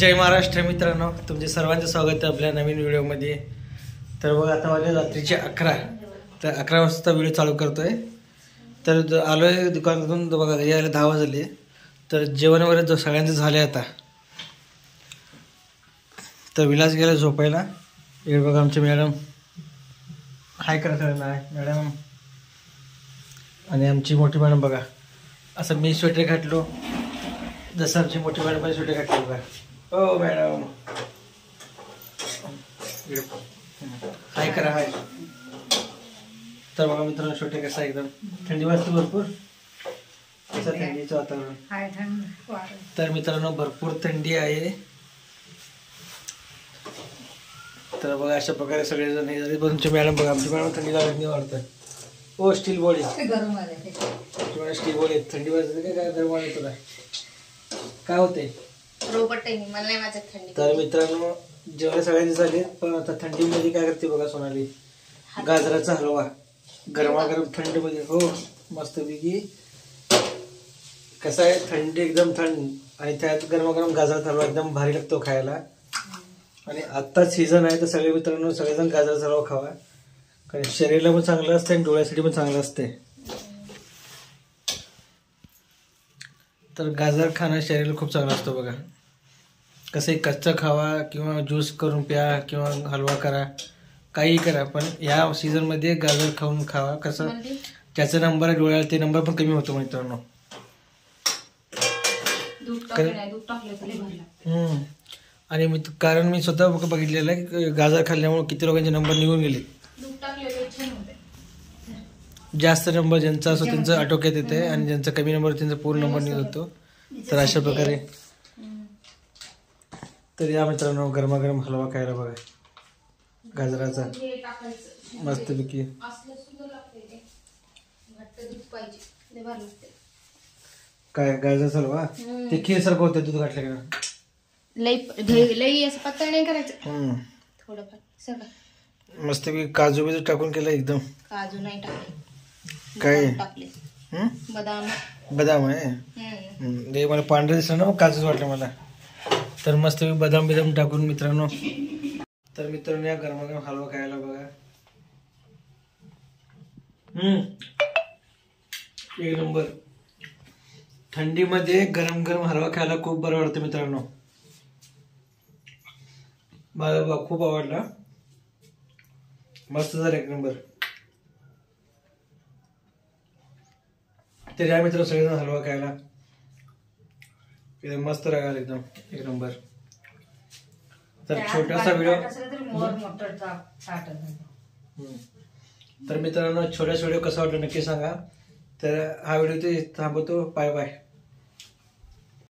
जय महाराष्ट्र मित्रांनो, तुमचे सर्वांचे स्वागत आहे आपल्या नवीन व्हिडिओमध्ये। तर बघा आता वाजले रात्रीचे 11, तर 11 वाजता व्हिडिओ चालू करतोय। तर आलोय दुकानातून, बघा घरी यायला 10 वाजले। तर जेवण वगैरे सगळ्यांचं झाले आता। तर विलास गेला झोपायला। हे बघा आमचे मॅडम हाय करत आहे मॅडम, आणि आमची मोठी मॅडम बघा असं मी स्वेटर घातलो जसं आमची मोठी मॅडम पण स्वेटर घातली बघा। हो मॅडम हाय करा हाय। तर बघा मित्रांनो स्वेटर कसा एकदम थंडी वाजते भरपूर, कसं थंडीचं वातावरण। तर मित्रांनो भरपूर थंडी आहे। तर बघा अशा प्रकारे सगळेजण हे झाले। पण तुमची मॅडम बघा, आमची मॅडम थंडी लागत नाही वाटतं। ओ स्टील बॉडी स्टील बॉडी थंडी वाजते काय गरम वाटत तुला काय होते? तर मित्रांनो जेवण सगळ्यांचे झाले, पण आता थंडीमध्ये काय करते बघा सोनाली, गाजराचा हलवा गरमागरम थंडीमध्ये। हो मस्तपैकी कसा आहे, थंडी एकदम थंड आणि त्यात गरमागरम गाजराचा हलवा एकदम भारी लागतो खायला। आणि आत्ता सीझन आहे तर सगळे मित्रांनो सगळेजण गाजराचा हलवा खावा, कारण शरीराला पण चांगलं असते आणि डोळ्यासाठी पण चांगलं असते। तर गाजर खाणं शरीराला खूप चांगलं असतं बघा। कसं कच्चा खावा किंवा ज्यूस करून प्या किंवा हलवा करा, काही करा, पण या सीझनमध्ये गाजर खाऊन खावा। कसं ज्याचा नंबर आहे डोळ्याला ते नंबर पण कमी होतो मित्रांनो। आणि कारण मी स्वतः बघितलेलं आहे की गाजर खाल्ल्यामुळे किती लोकांचे नंबर निघून गेले। जास्त नंबर ज्यांचा असतो त्यांचं आटोक्यात येते आणि ज्यांचा कमी नंबर त्यांचा पूर्ण नंबर निघून जातो। तर अशा प्रकारे तर या मित्रांनो गरमागरम हलवा खायला बघा गाजराचा मस्तपैकी। काय गाजराचा हलवा ते खीर सारखं होतं दूध घातलं का? लई असं पातळ नाही करायचं, थोडंफार सगळं मस्तपैकी काजू बिजू टाकून केलं एकदम। काजू नाही टाकले, काय टाकले बदाम बदाम आहे ते मला पांढरं दिसलं ना, मग काजूच वाटलं मला। तर मस्त बदाम बिदाम टाकून मित्रांनो, तर मित्रांनो या गरमागरम हलवा खायला बघा एक नंबर। थंडीमध्ये गरम गरम हलवा खायला खूप बरं वाटतं मित्रांनो, मला बघा खूप आवडला, मस्त झालं एक नंबर। तर या मित्र सगळेजण हलवा खायला एकदम मस्त राहाल एकदम एक नंबर। तर छोटासा व्हिडिओ, तर मित्रांनो छोटासा व्हिडिओ कसा वाटला नक्की सांगा। तर हा व्हिडिओ ते थांबवतो, बाय बाय।